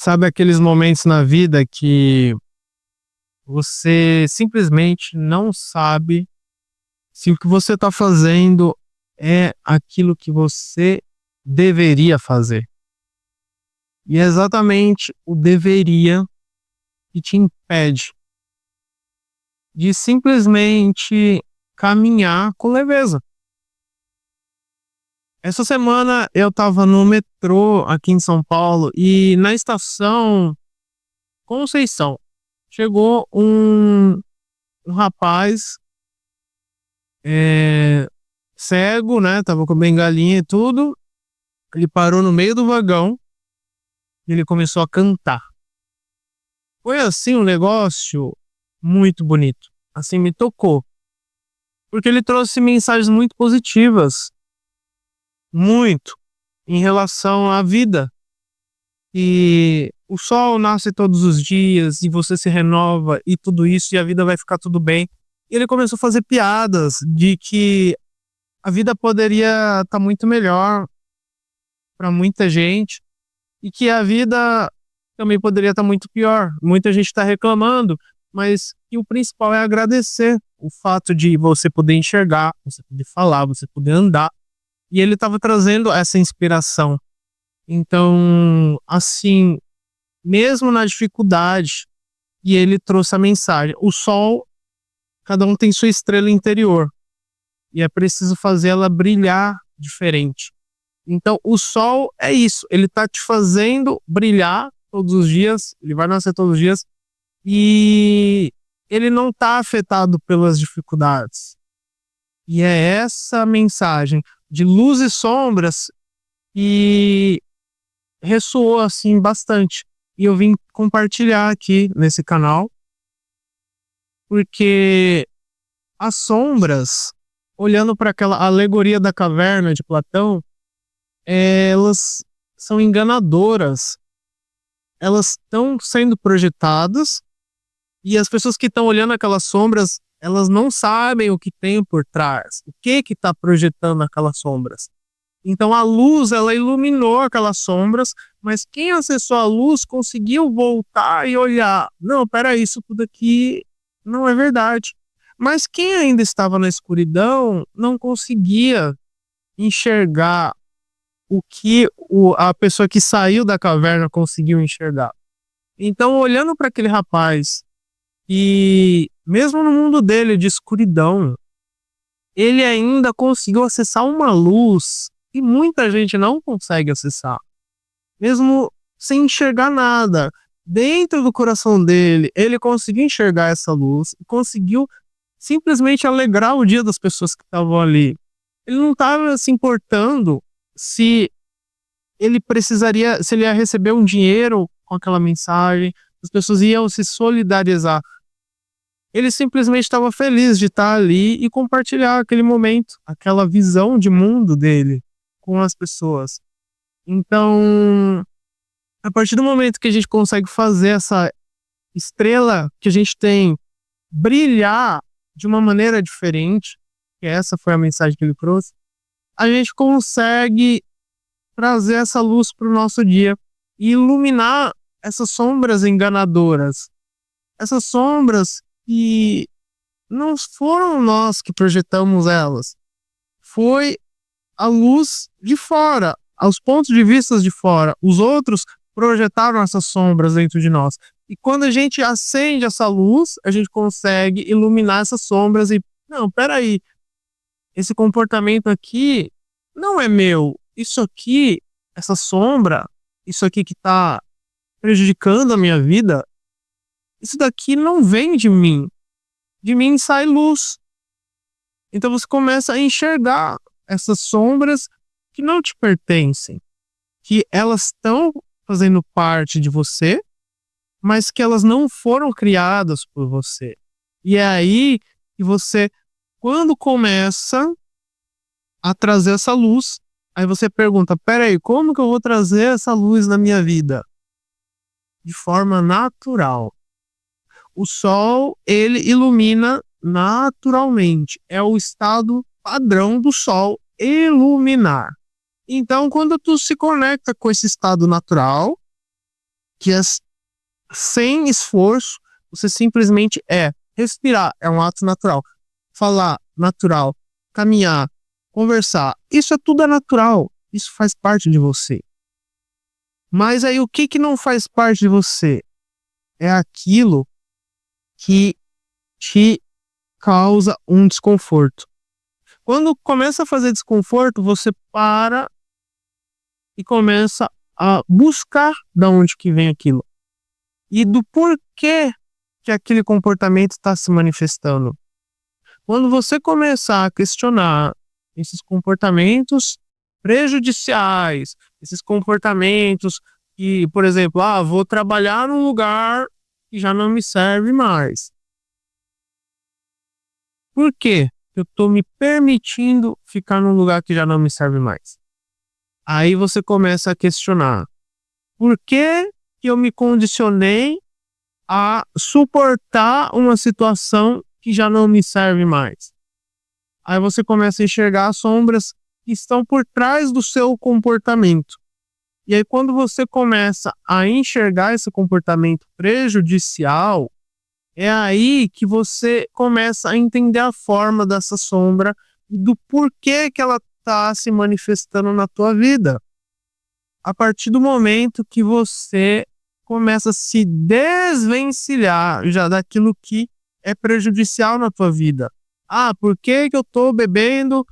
Sabe aqueles momentos na vida que você simplesmente não sabe se o que você está fazendo é aquilo que você deveria fazer. E é exatamente o deveria que te impede de simplesmente caminhar com leveza. Essa semana eu estava no metrô aqui em São Paulo e na estação Conceição chegou um rapaz eh, cego, né? Tava com bengalinha e tudo. Ele parou no meio do vagão e ele começou a cantar. Foi assim um negócio muito bonito. Assim, me tocou. Porque ele trouxe mensagens muito positivas. Muito. Em relação à vida. E o sol nasce todos os dias e você se renova e tudo isso e a vida vai ficar tudo bem. E ele começou a fazer piadas de que a vida poderia estar muito melhor para muita gente e que a vida também poderia estar muito pior. Muita gente está reclamando, mas que o principal é agradecer o fato de você poder enxergar, você poder falar, você poder andar. E ele estava trazendo essa inspiração. Então, assim, mesmo na dificuldade, e ele trouxe a mensagem. O sol, cada um tem sua estrela interior. E é preciso fazer ela brilhar diferente. Então, o sol é isso. Ele tá te fazendo brilhar todos os dias. Ele vai nascer todos os dias. E ele não tá afetado pelas dificuldades. E é essa mensagem de luz e sombras que ressoou assim bastante. E eu vim compartilhar aqui nesse canal. Porque as sombras, olhando para aquela alegoria da caverna de Platão, elas são enganadoras. Elas estão sendo projetadas e as pessoas que estão olhando aquelas sombras, elas não sabem o que tem por trás, o que está projetando aquelas sombras. Então a luz, ela iluminou aquelas sombras, mas quem acessou a luz conseguiu voltar e olhar. Não, peraí, isso tudo aqui não é verdade. Mas quem ainda estava na escuridão não conseguia enxergar o que a pessoa que saiu da caverna conseguiu enxergar. Então, olhando para aquele rapaz, e mesmo no mundo dele de escuridão, ele ainda conseguiu acessar uma luz que muita gente não consegue acessar. Mesmo sem enxergar nada. Dentro do coração dele, ele conseguiu enxergar essa luz, conseguiu simplesmente alegrar o dia das pessoas que estavam ali. Ele não estava se importando se ele precisaria, se ele ia receber um dinheiro com aquela mensagem, as pessoas iam se solidarizar. Ele simplesmente estava feliz de estar ali e compartilhar aquele momento, aquela visão de mundo dele com as pessoas. Então, a partir do momento que a gente consegue fazer essa estrela que a gente tem brilhar de uma maneira diferente, que essa foi a mensagem que ele trouxe, a gente consegue trazer essa luz para o nosso dia e iluminar essas sombras enganadoras. Essas sombras que não foram nós que projetamos elas. Foi a luz de fora, aos pontos de vista de fora. Os outros projetaram essas sombras dentro de nós. E quando a gente acende essa luz, a gente consegue iluminar essas sombras e, não, peraí, esse comportamento aqui não é meu. Isso aqui, essa sombra, isso aqui que está prejudicando a minha vida, isso daqui não vem de mim. De mim sai luz. Então você começa a enxergar essas sombras que não te pertencem, que elas estão fazendo parte de você, mas que elas não foram criadas por você. E é aí que você, quando começa a trazer essa luz, aí você pergunta, peraí, como que eu vou trazer essa luz na minha vida? De forma natural. O sol, ele ilumina naturalmente. É o estado padrão do sol, iluminar. Então, quando tu se conecta com esse estado natural, que é sem esforço, você simplesmente é. Respirar é um ato natural. Falar, natural. Caminhar, conversar, isso é tudo natural. Isso faz parte de você. Mas aí o que não faz parte de você? É aquilo que te causa um desconforto. Quando começa a fazer desconforto, você para e começa a buscar de onde que vem aquilo. E do porquê que aquele comportamento está se manifestando. Quando você começar a questionar esses comportamentos prejudiciais, esses comportamentos que, por exemplo, vou trabalhar num lugar que já não me serve mais. Por quê? Eu estou me permitindo ficar num lugar que já não me serve mais. Aí você começa a questionar. Por que eu me condicionei a suportar uma situação que já não me serve mais? Aí você começa a enxergar as sombras que estão por trás do seu comportamento. E aí quando você começa a enxergar esse comportamento prejudicial, é aí que você começa a entender a forma dessa sombra e do porquê que ela está se manifestando na tua vida. A partir do momento que você começa a se desvencilhar já daquilo que é prejudicial na tua vida. Por que eu tô bebendo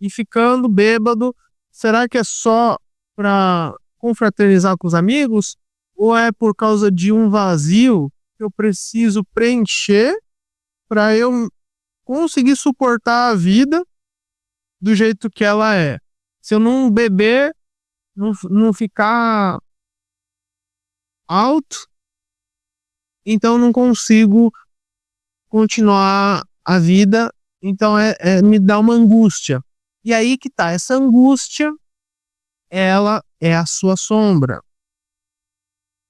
e ficando bêbado? Será que é só para confraternizar com os amigos? Ou é por causa de um vazio que eu preciso preencher para eu conseguir suportar a vida do jeito que ela é? Se eu não beber, não ficar alto, então não consigo continuar a vida, então me dá uma angústia. E aí que tá, essa angústia, ela é a sua sombra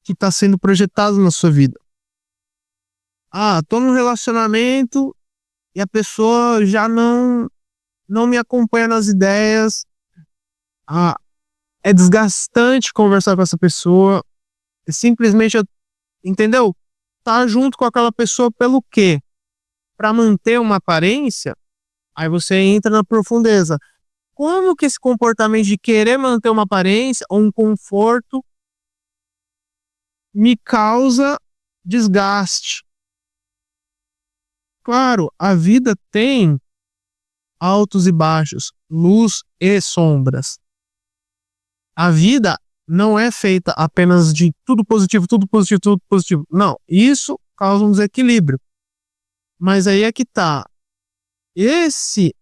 que está sendo projetada na sua vida. Tô num relacionamento e a pessoa já não me acompanha nas ideias. É desgastante conversar com essa pessoa. Simplesmente, entendeu? Tá junto com aquela pessoa pelo quê? Para manter uma aparência. Aí você entra na profundeza. Como que esse comportamento de querer manter uma aparência ou um conforto me causa desgaste? Claro, a vida tem altos e baixos, luz e sombras. A vida não é feita apenas de tudo positivo, tudo positivo, tudo positivo. Não, isso causa um desequilíbrio. Mas aí é que tá. Esse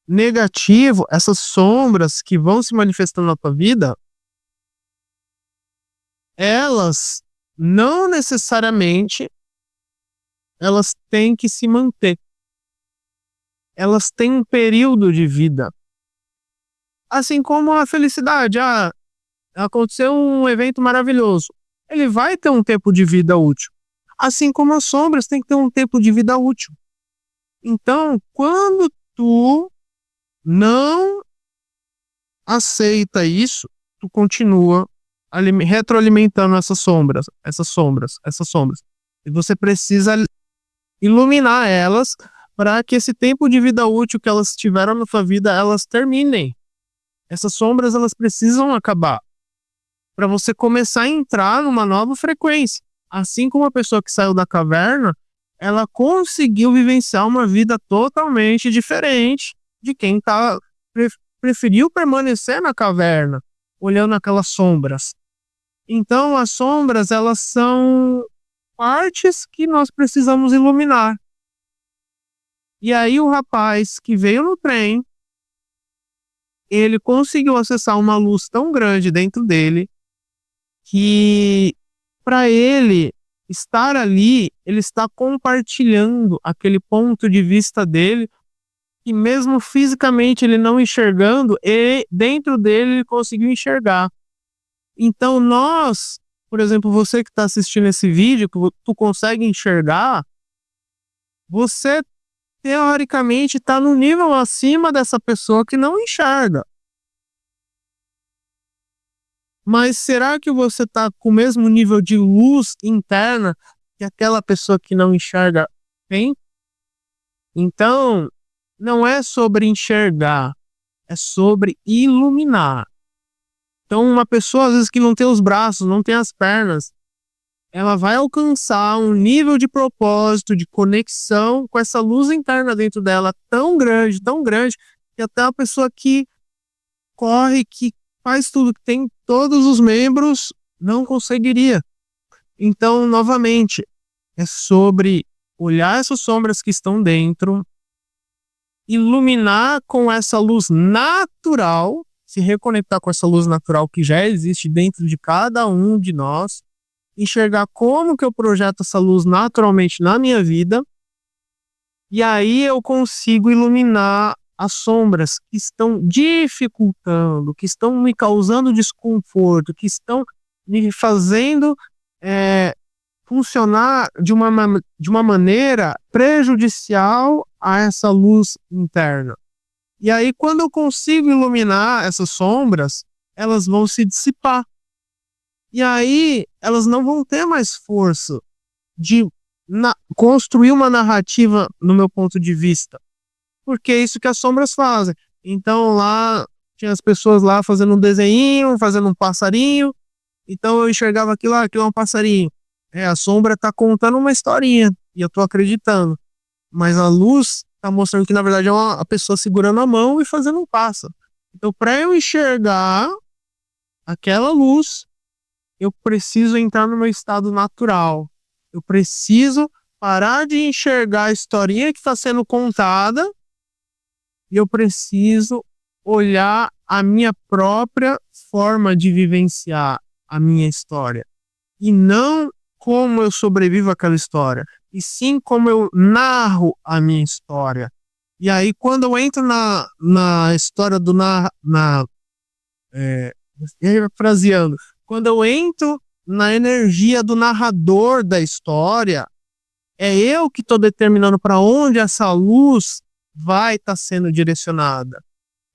negativo, essas sombras que vão se manifestando na tua vida, elas não necessariamente elas têm que se manter. Elas têm um período de vida. Assim como a felicidade. Aconteceu um evento maravilhoso. Ele vai ter um tempo de vida útil. Assim como as sombras têm que ter um tempo de vida útil. Então, quando tu não aceita isso, tu continua retroalimentando essas sombras. E você precisa iluminar elas para que esse tempo de vida útil que elas tiveram na sua vida, elas terminem. Essas sombras, elas precisam acabar para você começar a entrar numa nova frequência. Assim como a pessoa que saiu da caverna, ela conseguiu vivenciar uma vida totalmente diferente de quem preferiu permanecer na caverna, olhando aquelas sombras. Então, as sombras, elas são partes que nós precisamos iluminar. E aí o rapaz que veio no trem, ele conseguiu acessar uma luz tão grande dentro dele que para ele estar ali, ele está compartilhando aquele ponto de vista dele, que mesmo fisicamente ele não enxergando, e dentro dele ele conseguiu enxergar. Então nós, por exemplo, você que está assistindo esse vídeo, que tu consegue enxergar, você teoricamente está no nível acima dessa pessoa que não enxerga. Mas será que você está com o mesmo nível de luz interna que aquela pessoa que não enxerga tem? Então, não é sobre enxergar, é sobre iluminar. Então, uma pessoa, às vezes, que não tem os braços, não tem as pernas, ela vai alcançar um nível de propósito, de conexão com essa luz interna dentro dela tão grande, que até a pessoa que corre, que faz tudo, que tem todos os membros, não conseguiria. Então, novamente, é sobre olhar essas sombras que estão dentro, iluminar com essa luz natural, se reconectar com essa luz natural que já existe dentro de cada um de nós, enxergar como que eu projeto essa luz naturalmente na minha vida, e aí eu consigo iluminar as sombras que estão dificultando, que estão me causando desconforto, que estão me fazendo funcionar de uma maneira prejudicial a essa luz interna. E aí, quando eu consigo iluminar essas sombras, elas vão se dissipar. E aí, elas não vão ter mais força de construir uma narrativa no meu ponto de vista. Porque é isso que as sombras fazem. Então, lá, tinha as pessoas lá fazendo um desenho, fazendo um passarinho. Então, eu enxergava aquilo é um passarinho. A sombra está contando uma historinha. E eu estou acreditando. Mas a luz está mostrando que, na verdade, é a pessoa segurando a mão e fazendo um pássaro. Então, para eu enxergar aquela luz, eu preciso entrar no meu estado natural. Eu preciso parar de enxergar a historinha que está sendo contada e eu preciso olhar a minha própria forma de vivenciar a minha história. E não como eu sobrevivo àquela história, e sim como eu narro a minha história. E aí, quando eu entro na história do fraseando, quando eu entro na energia do narrador da história, é eu que estou determinando para onde essa luz vai estar sendo direcionada.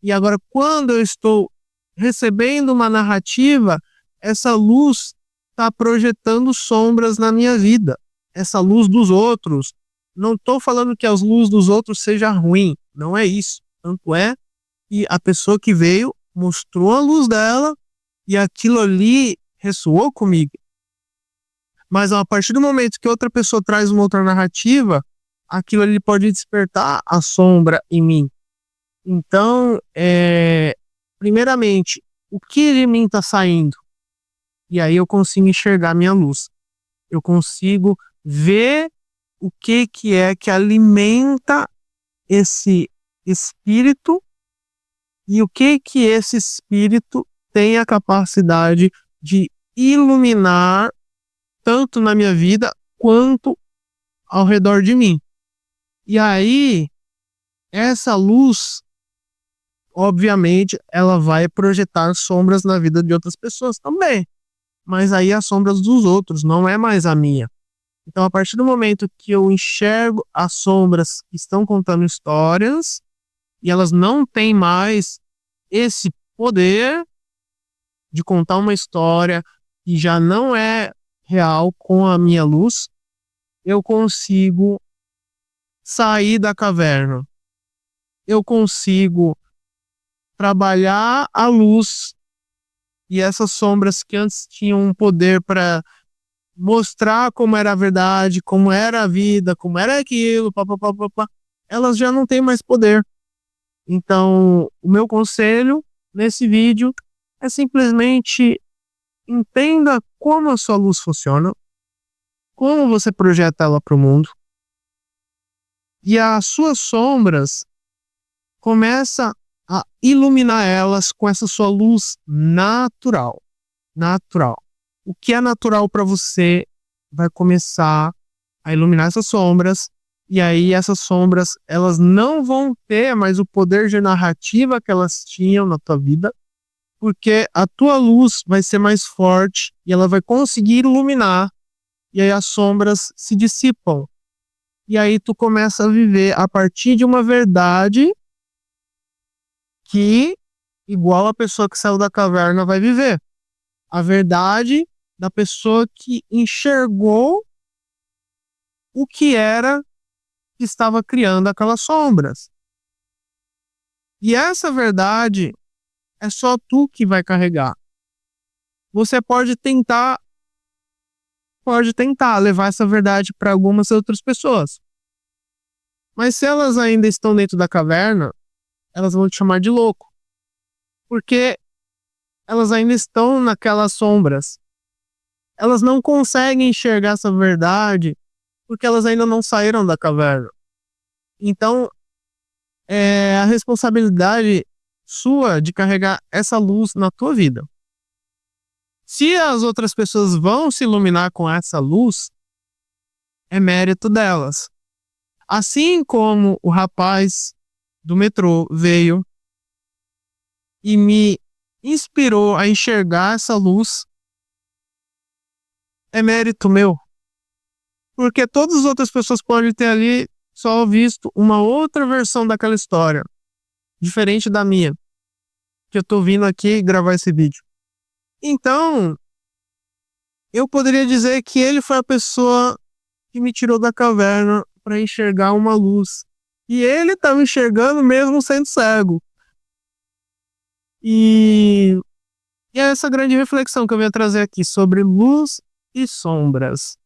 E agora, quando eu estou recebendo uma narrativa, essa luz está projetando sombras na minha vida. Essa luz dos outros. Não estou falando que a luz dos outros seja ruim. Não é isso. Tanto é que a pessoa que veio mostrou a luz dela e aquilo ali ressoou comigo. Mas a partir do momento que outra pessoa traz uma outra narrativa, aquilo ali pode despertar a sombra em mim. Então, primeiramente, o que de mim está saindo? E aí eu consigo enxergar a minha luz. Eu consigo ver o que é que alimenta esse espírito e o que esse espírito tem a capacidade de iluminar tanto na minha vida quanto ao redor de mim. E aí, essa luz, obviamente, ela vai projetar sombras na vida de outras pessoas também. Mas aí as sombras dos outros, não é mais a minha. Então, a partir do momento que eu enxergo as sombras que estão contando histórias, e elas não têm mais esse poder de contar uma história que já não é real com a minha luz, eu consigo sair da caverna. Eu consigo trabalhar a luz e essas sombras que antes tinham um poder para mostrar como era a verdade, como era a vida, como era aquilo, elas já não têm mais poder. Então, o meu conselho nesse vídeo é simplesmente entenda como a sua luz funciona, como você projeta ela para o mundo, e as suas sombras começa a iluminar elas com essa sua luz natural. Natural. O que é natural para você vai começar a iluminar essas sombras, e aí essas sombras elas não vão ter mais o poder de narrativa que elas tinham na tua vida, porque a tua luz vai ser mais forte e ela vai conseguir iluminar, e aí as sombras se dissipam. E aí tu começa a viver a partir de uma verdade que igual a pessoa que saiu da caverna vai viver. A verdade da pessoa que enxergou o que era que estava criando aquelas sombras. E essa verdade é só tu que vai carregar. Você pode tentar levar essa verdade para algumas outras pessoas. Mas se elas ainda estão dentro da caverna, elas vão te chamar de louco. Porque elas ainda estão naquelas sombras. Elas não conseguem enxergar essa verdade porque elas ainda não saíram da caverna. Então, é a responsabilidade sua de carregar essa luz na tua vida. Se as outras pessoas vão se iluminar com essa luz, é mérito delas. Assim como o rapaz do metrô veio e me inspirou a enxergar essa luz, é mérito meu. Porque todas as outras pessoas podem ter ali só visto uma outra versão daquela história, diferente da minha, que eu tô vindo aqui gravar esse vídeo. Então, eu poderia dizer que ele foi a pessoa que me tirou da caverna para enxergar uma luz. E ele estava enxergando mesmo sendo cego. E é essa grande reflexão que eu venho trazer aqui sobre luz e sombras.